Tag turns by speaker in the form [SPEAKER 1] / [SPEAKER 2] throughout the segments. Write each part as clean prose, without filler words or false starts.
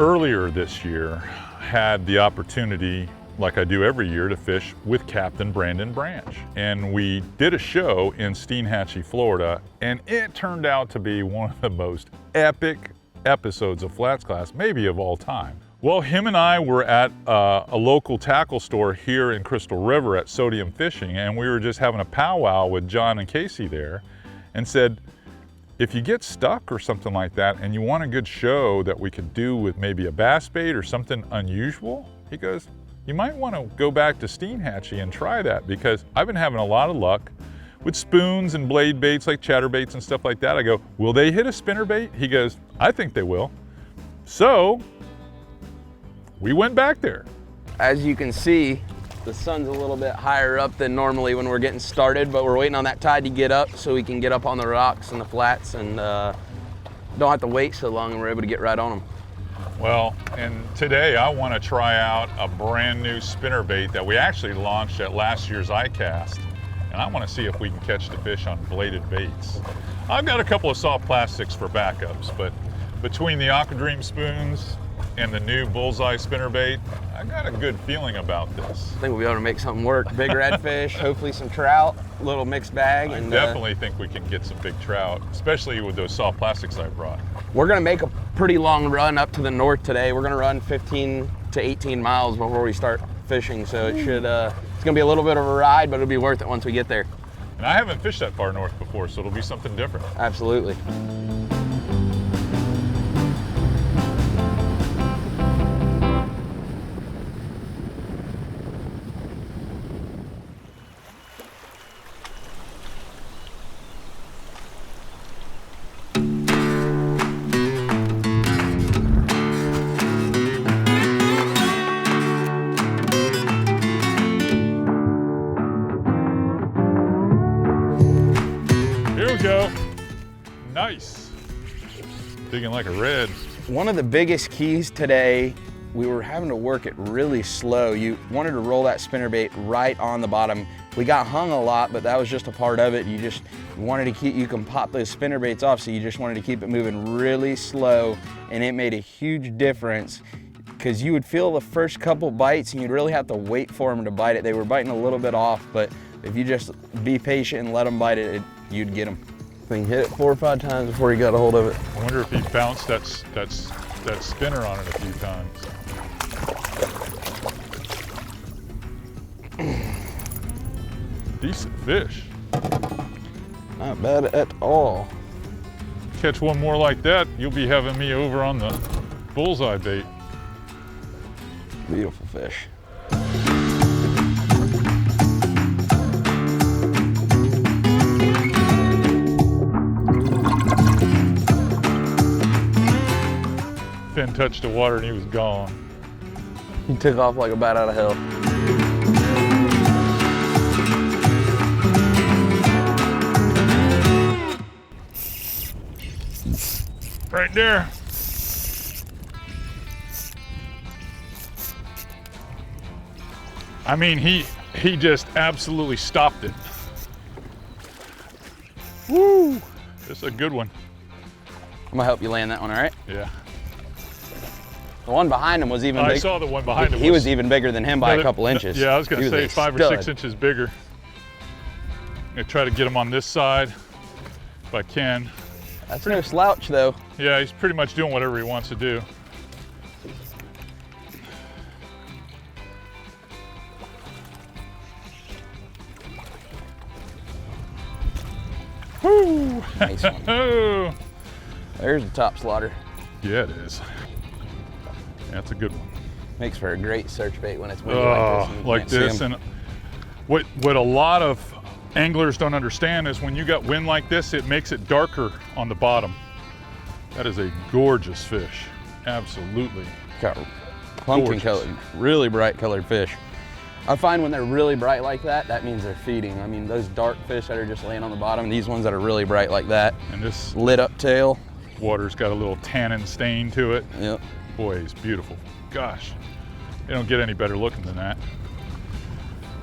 [SPEAKER 1] earlier this year, had the opportunity, like I do every year, to fish with Captain Brandon Branch. And we did a show in Steinhatchee, Florida, and it turned out to be one of the most epic episodes of FlatsClass, maybe of all time. Well, him and I were at a local tackle store here in Crystal River at Sodium Fishing, and we were just having a powwow with John and Casey there, and said, if you get stuck or something like that and you want a good show that we could do with maybe a bass bait or something unusual, he goes, you might want to go back to Steinhatchee and try that, because I've been having a lot of luck with spoons and blade baits like chatterbaits and stuff like that. I go, will they hit a spinnerbait? He goes, I think they will. So we went back there.
[SPEAKER 2] As you can see, the sun's a little bit higher up than normally when we're getting started, but we're waiting on that tide to get up so we can get up on the rocks and the flats and don't have to wait so long, and we're able to get right on them.
[SPEAKER 1] Well, and today I want to try out a brand new spinnerbait that we actually launched at last year's iCast, and I want to see if we can catch the fish on bladed baits. I've got a couple of soft plastics for backups, but between the Aquadream spoons and the new Bullseye spinnerbait, I got a good feeling about this.
[SPEAKER 2] I think we'll be able to make something work. Big redfish, hopefully some trout, a little mixed bag.
[SPEAKER 1] I
[SPEAKER 2] and
[SPEAKER 1] definitely think we can get some big trout, especially with those soft plastics I brought.
[SPEAKER 2] We're gonna make a pretty long run up to the north today. We're gonna run 15 to 18 miles before we start fishing, so it should, it's gonna be a little bit of a ride, but it'll be worth it once we get there.
[SPEAKER 1] And I haven't fished that far north before, so it'll be something different.
[SPEAKER 2] Absolutely.
[SPEAKER 1] Go. Nice. Digging like a red.
[SPEAKER 2] One of the biggest keys today, we were having to work it really slow. You wanted to roll that spinnerbait right on the bottom. We got hung a lot, but that was just a part of it. You just wanted to keep, you can pop those spinnerbaits off, so you just wanted to keep it moving really slow, and it made a huge difference, because you would feel the first couple bites and you'd really have to wait for them to bite it. They were biting a little bit off, but if you just be patient and let them bite it, you'd get them. I think hit it 4 or 5 times before he got a hold of it.
[SPEAKER 1] I wonder if he bounced that spinner on it a few times. Decent fish.
[SPEAKER 2] Not bad at all.
[SPEAKER 1] Catch one more like that, you'll be having me over on the Bullseye bait.
[SPEAKER 2] Beautiful fish.
[SPEAKER 1] Fin touched the water and he was gone.
[SPEAKER 2] He took off like a bat out of hell.
[SPEAKER 1] Right there. I mean, he just absolutely stopped it. Woo! This is a good one.
[SPEAKER 2] I'm gonna help you land that one, all right?
[SPEAKER 1] Yeah.
[SPEAKER 2] The one behind him was even bigger.
[SPEAKER 1] I saw the one behind him.
[SPEAKER 2] He was even bigger than him by a couple inches.
[SPEAKER 1] Yeah, I was gonna say 5 or 6 inches bigger. I'm gonna try to get him on this side if I can.
[SPEAKER 2] That's no slouch though.
[SPEAKER 1] Yeah, he's pretty much doing whatever he wants to do. Woo!
[SPEAKER 2] Nice one.
[SPEAKER 1] Oh.
[SPEAKER 2] There's a top slaughter.
[SPEAKER 1] Yeah, it is. That's a good one.
[SPEAKER 2] Makes for a great search bait when it's windy
[SPEAKER 1] like this. And what a lot of anglers don't understand is when you got wind like this, it makes it darker on the bottom. That is a gorgeous fish. Absolutely.
[SPEAKER 2] Got pumpkin colored, really bright colored fish. I find when they're really bright like that, that means they're feeding. I mean, those dark fish that are just laying on the bottom, these ones that are really bright like that.
[SPEAKER 1] And this
[SPEAKER 2] lit up tail.
[SPEAKER 1] Water's got a little tannin stain to it.
[SPEAKER 2] Yep.
[SPEAKER 1] Boy, it's beautiful. Gosh, they don't get any better looking than that.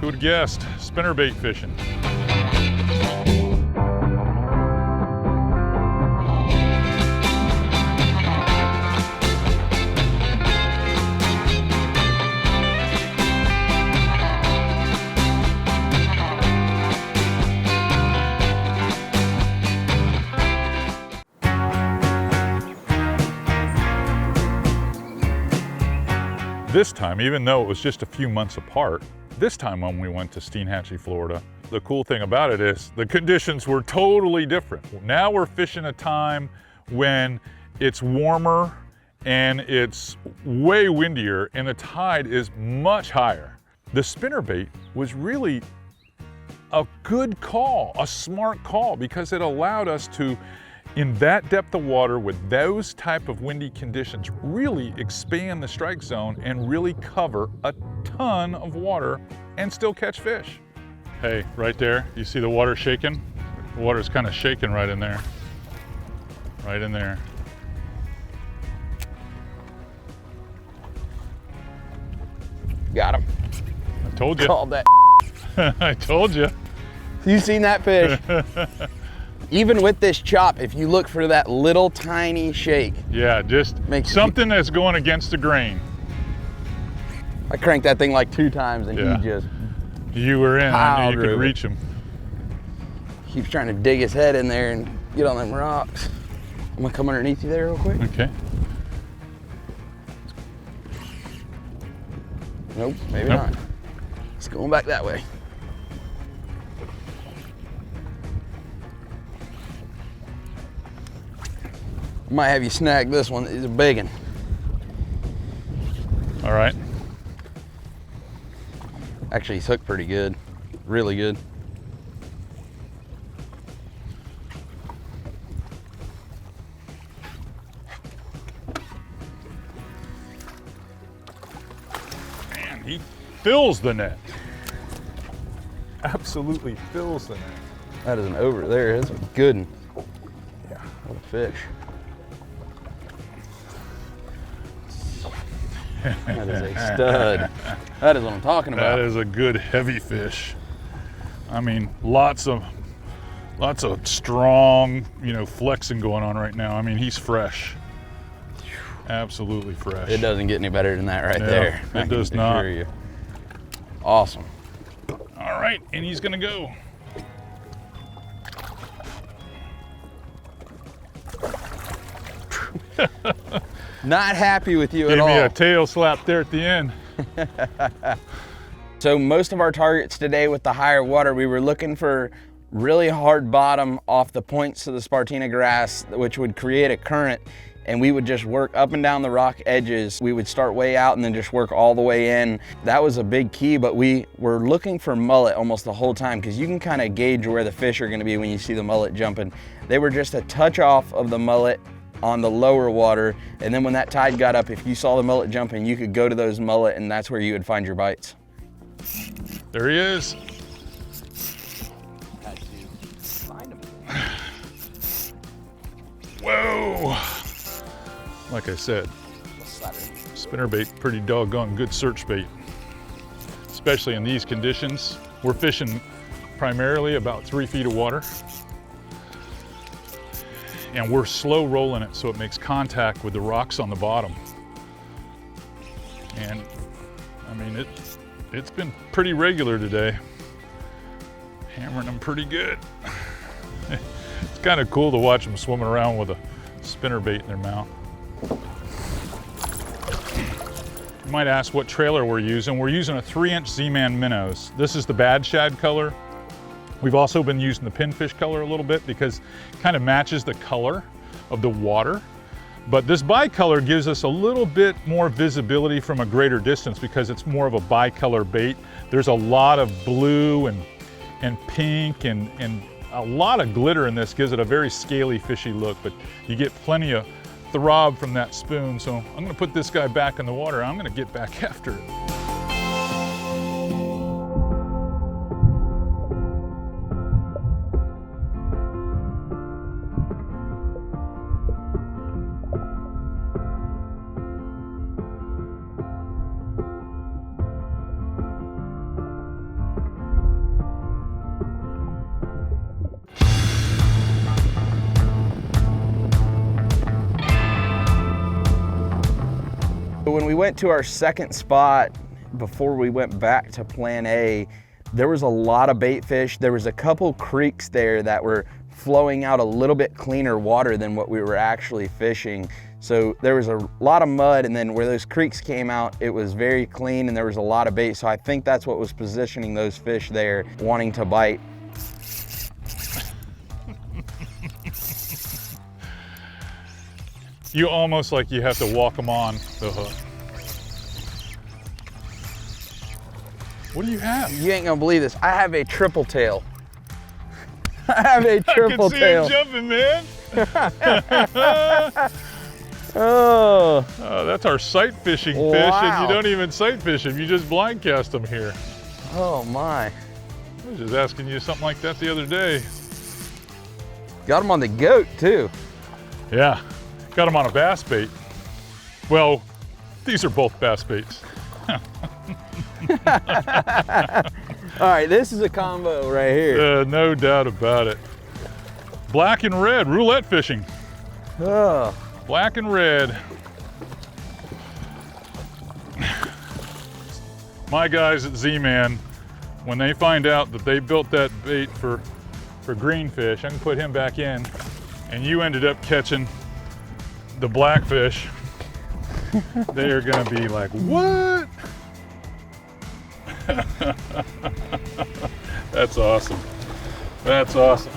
[SPEAKER 1] Who would have guessed? Spinnerbait fishing. this time, even though it was just a few months apart, this time when we went to Steinhatchee, Florida, the cool thing about it is the conditions were totally different. Now we're fishing a time when it's warmer and it's way windier and the tide is much higher. The spinnerbait was really a good call, a smart call, because it allowed us to, in that depth of water with those type of windy conditions, really expand the strike zone and really cover a ton of water and still catch fish. Hey, right there, you see the water shaking? The water's kind of shaking right in there. Right in there.
[SPEAKER 2] Got him.
[SPEAKER 1] I told you.
[SPEAKER 2] Called that.
[SPEAKER 1] I told you.
[SPEAKER 2] You seen that fish? Even with this chop, if you look for that little tiny shake.
[SPEAKER 1] Yeah, just something that's going against the grain.
[SPEAKER 2] I cranked that thing like 2 times and
[SPEAKER 1] Yeah.
[SPEAKER 2] he just
[SPEAKER 1] You were in, I knew you could reach him.
[SPEAKER 2] keeps trying to dig his head in there and get on them rocks. I'm gonna come underneath you there real quick.
[SPEAKER 1] Okay.
[SPEAKER 2] Nope, maybe
[SPEAKER 1] Nope.
[SPEAKER 2] not. It's going back that way. I might have you snag this one. It's a big one.
[SPEAKER 1] All right.
[SPEAKER 2] Actually, he's hooked pretty good. Really good.
[SPEAKER 1] Man, he fills the net. Absolutely fills the net.
[SPEAKER 2] That is an over there. That's a good one.
[SPEAKER 1] Yeah.
[SPEAKER 2] What a fish. That is a stud. That is what I'm talking about.
[SPEAKER 1] That is a good heavy fish. I mean, lots of strong, flexing going on right now. I mean, he's fresh. Absolutely fresh.
[SPEAKER 2] It doesn't get any better than that right
[SPEAKER 1] Yeah,
[SPEAKER 2] there.
[SPEAKER 1] it
[SPEAKER 2] I can
[SPEAKER 1] does not.
[SPEAKER 2] assure you. Awesome.
[SPEAKER 1] All right, and he's gonna go.
[SPEAKER 2] Not happy with you at
[SPEAKER 1] Gave
[SPEAKER 2] all.
[SPEAKER 1] me a tail slap there at the end.
[SPEAKER 2] So most of our targets today with the higher water, we were looking for really hard bottom off the points of the Spartina grass, which would create a current, and we would just work up and down the rock edges. We would start way out and then just work all the way in. That was a big key, but we were looking for mullet almost the whole time, because you can kind of gauge where the fish are gonna be when you see the mullet jumping. They were just a touch off of the mullet on the lower water, and then when that tide got up, if you saw the mullet jumping, you could go to those mullet, and that's where you would find your bites.
[SPEAKER 1] There he is. Whoa! Like I said, spinnerbait, pretty doggone good search bait, especially in these conditions. We're fishing primarily about 3 feet of water, and we're slow rolling it so it makes contact with the rocks on the bottom. And I mean, it's been pretty regular today. Hammering them pretty good. It's kind of cool to watch them swimming around with a spinnerbait in their mouth. You might ask what trailer we're using. We're using a 3-inch Z-Man minnows. This is the bad shad color. We've also been using the pinfish color a little bit because it kind of matches the color of the water. But this bicolor gives us a little bit more visibility from a greater distance because it's more of a bicolor bait. There's a lot of blue and pink and a lot of glitter in this, gives it a very scaly, fishy look, but you get plenty of throb from that spoon. So I'm gonna put this guy back in the water. I'm gonna get back after it.
[SPEAKER 2] When we went to our second spot, before we went back to Plan A, there was a lot of bait fish. There was a couple creeks there that were flowing out a little bit cleaner water than what we were actually fishing. So there was a lot of mud, and then where those creeks came out, it was very clean and there was a lot of bait. So I think that's what was positioning those fish there, wanting to bite.
[SPEAKER 1] You almost like you have to walk them on the hook. What do you have?
[SPEAKER 2] You ain't gonna believe this. I have a triple tail. I have a triple tail.
[SPEAKER 1] I can see him jumping, man.
[SPEAKER 2] Oh.
[SPEAKER 1] That's our sight fishing fish, and you don't even sight fish them. You just blind cast them here.
[SPEAKER 2] Oh my.
[SPEAKER 1] I was just asking you something like that the other day.
[SPEAKER 2] Got him on the goat too.
[SPEAKER 1] Yeah, got him on a bass bait. Well, these are both bass baits.
[SPEAKER 2] All right, this is a combo right here.
[SPEAKER 1] No doubt about it. Black and red, roulette fishing.
[SPEAKER 2] Oh.
[SPEAKER 1] Black and red. My guys at Z-Man, when they find out that they built that bait for greenfish, I can put him back in, and you ended up catching the blackfish, they are gonna be like, what? That's awesome. That's awesome.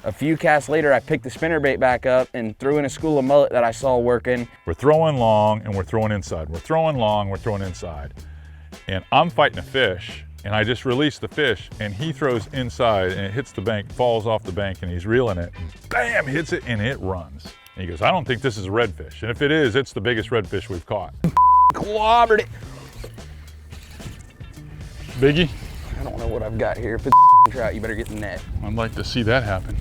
[SPEAKER 2] A few casts later, I picked the spinnerbait back up and threw in a school of mullet that I saw working.
[SPEAKER 1] We're throwing long and we're throwing inside. We're throwing long, we're throwing inside. And I'm fighting a fish, and I just release the fish, and he throws inside, and it hits the bank, falls off the bank, and he's reeling it, and bam, hits it, and it runs. And he goes, I don't think this is a redfish. And if it is, it's the biggest redfish we've caught.
[SPEAKER 2] Clobbered it.
[SPEAKER 1] Biggie?
[SPEAKER 2] I don't know what I've got here. If it's trout, you better get the net.
[SPEAKER 1] I'd like to see that happen.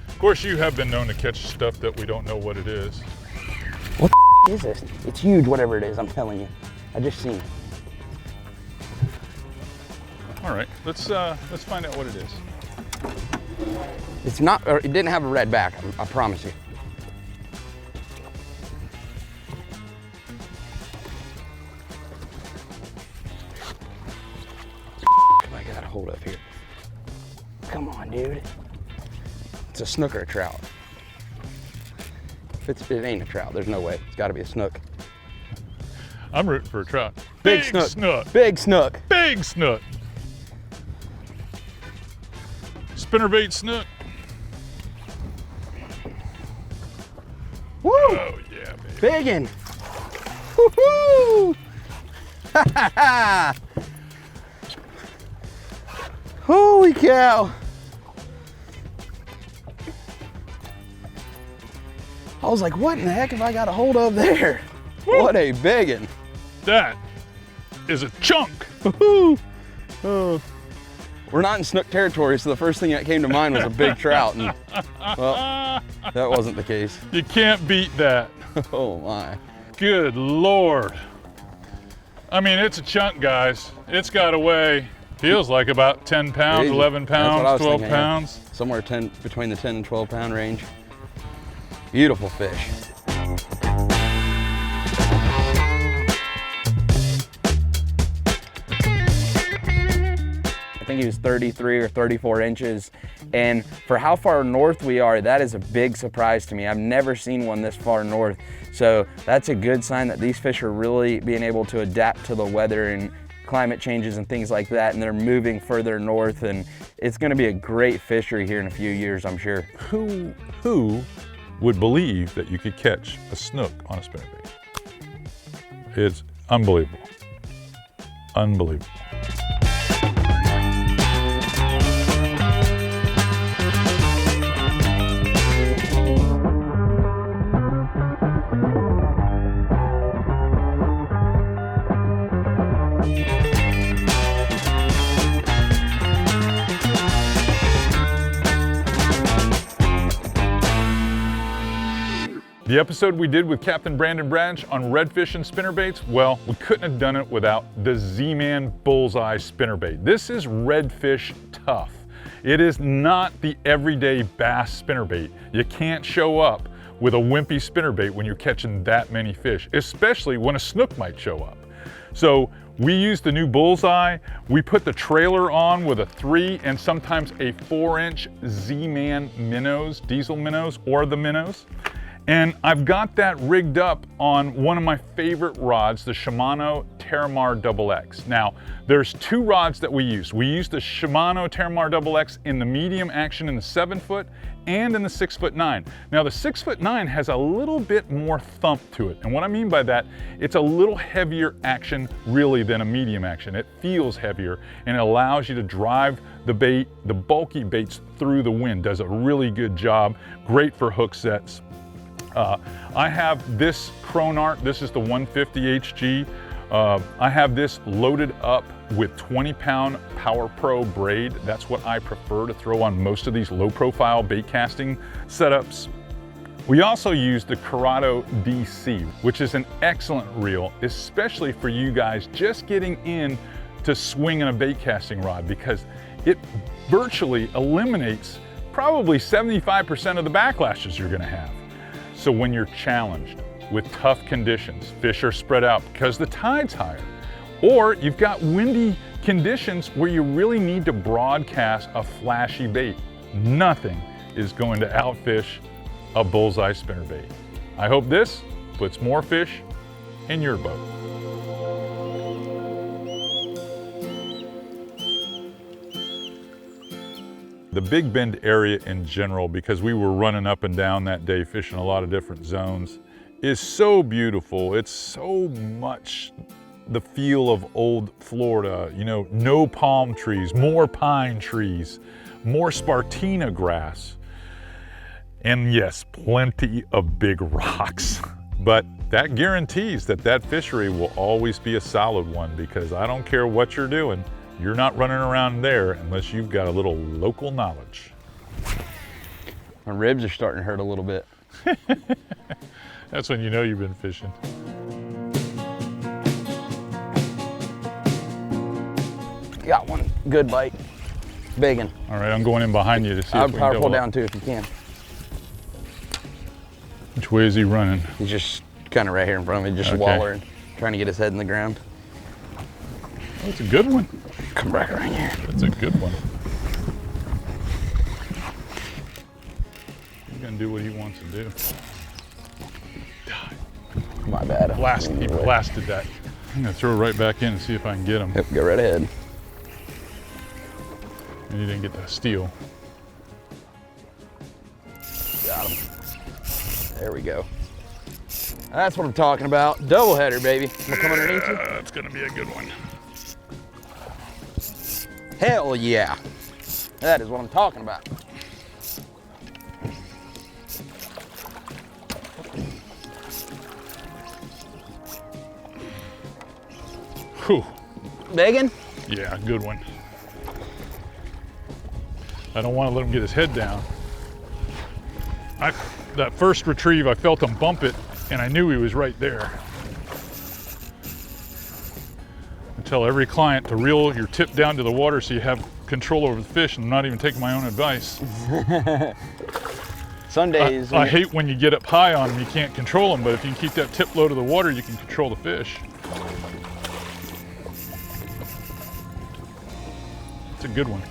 [SPEAKER 1] Of course, you have been known to catch stuff that we don't know what it is.
[SPEAKER 2] What the is this? It's huge, whatever it is, I'm telling you. I just seen it.
[SPEAKER 1] All right, let's find out what it is.
[SPEAKER 2] It's not, or it didn't have a red back, I promise you. I got a hold of here. Come on, dude. It's a snook or a trout. If it ain't a trout, there's no way. It's gotta be a snook.
[SPEAKER 1] I'm rooting for a trout.
[SPEAKER 2] Big
[SPEAKER 1] snook.
[SPEAKER 2] Big snook.
[SPEAKER 1] Big snook. Spinnerbait snook.
[SPEAKER 2] Woo!
[SPEAKER 1] Oh yeah, baby.
[SPEAKER 2] Biggin. Woohoo! Ha ha ha! Holy cow! I was like, what in the heck have I got a hold of there? Woo. What a biggin.
[SPEAKER 1] That is a chunk.
[SPEAKER 2] Oh. We're not in snook territory, so the first thing that came to mind was a big trout, and well, that wasn't the case.
[SPEAKER 1] You can't beat that.
[SPEAKER 2] Oh my.
[SPEAKER 1] Good Lord. I mean, it's a chunk, guys. It's got to weigh, feels like about 10 pounds,
[SPEAKER 2] Easy.
[SPEAKER 1] 11 pounds, 12 pounds.
[SPEAKER 2] Somewhere between the 10 and 12 pound range. Beautiful fish. I think he was 33 or 34 inches. And for how far north we are, that is a big surprise to me. I've never seen one this far north. So that's a good sign that these fish are really being able to adapt to the weather and climate changes and things like that, and they're moving further north, and it's gonna be a great fishery here in a few years, I'm sure.
[SPEAKER 1] Who would believe that you could catch a snook on a spinnerbait? It's unbelievable. Unbelievable. The episode we did with Captain Brandon Branch on redfish and spinnerbaits, well, we couldn't have done it without the Z-Man Bullseye spinnerbait. This is redfish tough. It is not the everyday bass spinnerbait. You can't show up with a wimpy spinnerbait when you're catching that many fish, especially when a snook might show up. So we used the new Bullseye. We put the trailer on with a 3 and sometimes a 4-inch Z-Man minnows, diesel minnows, or the minnows. And I've got that rigged up on one of my favorite rods, the Shimano Terramar XX. Now, there's 2 rods that we use. We use the Shimano Terramar XX in the medium action in the 7-foot and in the 6'9". Now, the 6'9" has a little bit more thump to it. And what I mean by that, it's a little heavier action really than a medium action. It feels heavier and it allows you to drive the bait, the bulky baits through the wind. Does a really good job. Great for hook sets. I have this Cronart, this is the 150 HG. I have this loaded up with 20-pound Power Pro braid. That's what I prefer to throw on most of these low profile bait casting setups. We also use the Corrado DC, which is an excellent reel, especially for you guys just getting in to swinging a bait casting rod, because it virtually eliminates probably 75% of the backlashes you're gonna have. So when you're challenged with tough conditions, fish are spread out because the tide's higher, or you've got windy conditions where you really need to broadcast a flashy bait, nothing is going to outfish a Bullseye spinnerbait. I hope this puts more fish in your boat. The Big Bend area in general, because we were running up and down that day fishing a lot of different zones, is so beautiful. It's so much the feel of old Florida, you know, no palm trees, more pine trees, more Spartina grass, and yes, plenty of big rocks. But that guarantees that that fishery will always be a solid one, because I don't care what you're doing, you're not running around there unless you've got a little local knowledge.
[SPEAKER 2] My ribs are starting to hurt a little bit.
[SPEAKER 1] That's when you know you've been fishing.
[SPEAKER 2] Got one good bite, big one.
[SPEAKER 1] All right, I'm going in behind you to see if we can
[SPEAKER 2] Power
[SPEAKER 1] double
[SPEAKER 2] pull
[SPEAKER 1] up.
[SPEAKER 2] down too if you can.
[SPEAKER 1] Which way is he running?
[SPEAKER 2] He's just kind of right here in front of me, just
[SPEAKER 1] Okay.
[SPEAKER 2] wallering, trying to get his head in the ground.
[SPEAKER 1] That's a good one.
[SPEAKER 2] Come back right here.
[SPEAKER 1] That's a good one. He's gonna do what he wants to do.
[SPEAKER 2] My bad.
[SPEAKER 1] He blasted that. I'm gonna throw it right back in and see if I can get him.
[SPEAKER 2] Yep, go right ahead.
[SPEAKER 1] And he didn't get the steal.
[SPEAKER 2] Got him. There we go. That's what I'm talking about. Double header, baby. I'm gonna come underneath you.
[SPEAKER 1] That's gonna be a good one.
[SPEAKER 2] Hell yeah. That is what I'm talking about.
[SPEAKER 1] Whew.
[SPEAKER 2] Begging?
[SPEAKER 1] Yeah, good one. I don't want to let him get his head down. That first retrieve, I felt him bump it, and I knew he was right there. I tell every client to reel your tip down to the water so you have control over the fish, and I'm not even taking my own advice.
[SPEAKER 2] Some days.
[SPEAKER 1] I hate when you get up high on them, you can't control them, but if you can keep that tip low to the water, you can control the fish. It's a good one.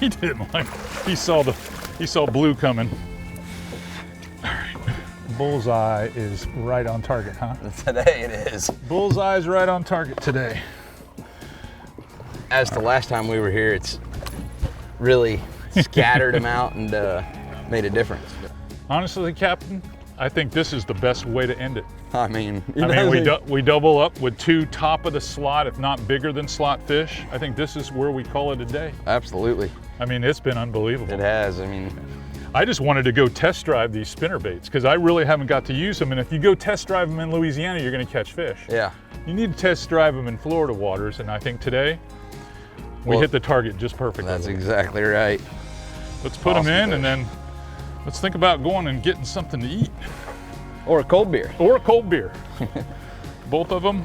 [SPEAKER 1] He didn't like, he saw blue coming. All right, Bullseye is right on target, huh?
[SPEAKER 2] Today it is.
[SPEAKER 1] Bullseye's right on target today.
[SPEAKER 2] As to last time we were here, it's really scattered them out and made a difference.
[SPEAKER 1] Honestly, Captain, I think this is the best way to end it.
[SPEAKER 2] I mean,
[SPEAKER 1] we double up with 2 top of the slot, if not bigger than slot fish. I think this is where we call it a day.
[SPEAKER 2] Absolutely.
[SPEAKER 1] I mean, it's been unbelievable.
[SPEAKER 2] It has. I mean,
[SPEAKER 1] I just wanted to go test drive these spinnerbaits because I really haven't got to use them. And if you go test drive them in Louisiana, you're going to catch fish.
[SPEAKER 2] yeah.
[SPEAKER 1] You need to test drive them in Florida waters, and I think today we hit the target just perfectly.
[SPEAKER 2] That's exactly right.
[SPEAKER 1] let's put them in, and then let's think about going and getting something to eat.
[SPEAKER 2] Or a cold beer.
[SPEAKER 1] Or a cold beer. Both of them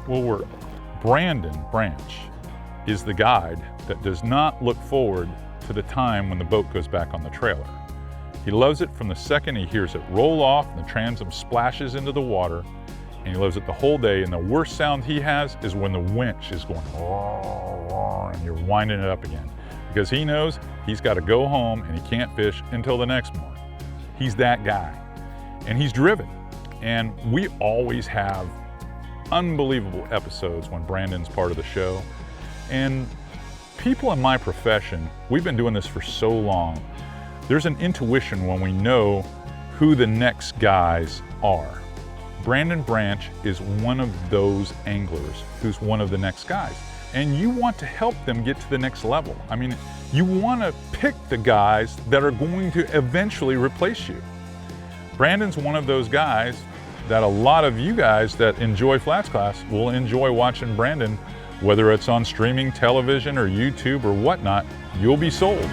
[SPEAKER 1] will work. Brandon Branch is the guide that does not look forward to the time when the boat goes back on the trailer. He loves it from the second he hears it roll off and the transom splashes into the water, and he loves it the whole day. And the worst sound he has is when the winch is going and you're winding it up again, because he knows he's got to go home and he can't fish until the next morning. He's that guy, and he's driven. And we always have unbelievable episodes when Brandon's part of the show. And people in my profession, we've been doing this for so long, there's an intuition when we know who the next guys are. Brandon Branch is one of those anglers who's one of the next guys. And you want to help them get to the next level. I mean, you want to pick the guys that are going to eventually replace you. Brandon's one of those guys that a lot of you guys that enjoy FlatsClass will enjoy watching Brandon, whether it's on streaming television or YouTube or whatnot. You'll be sold.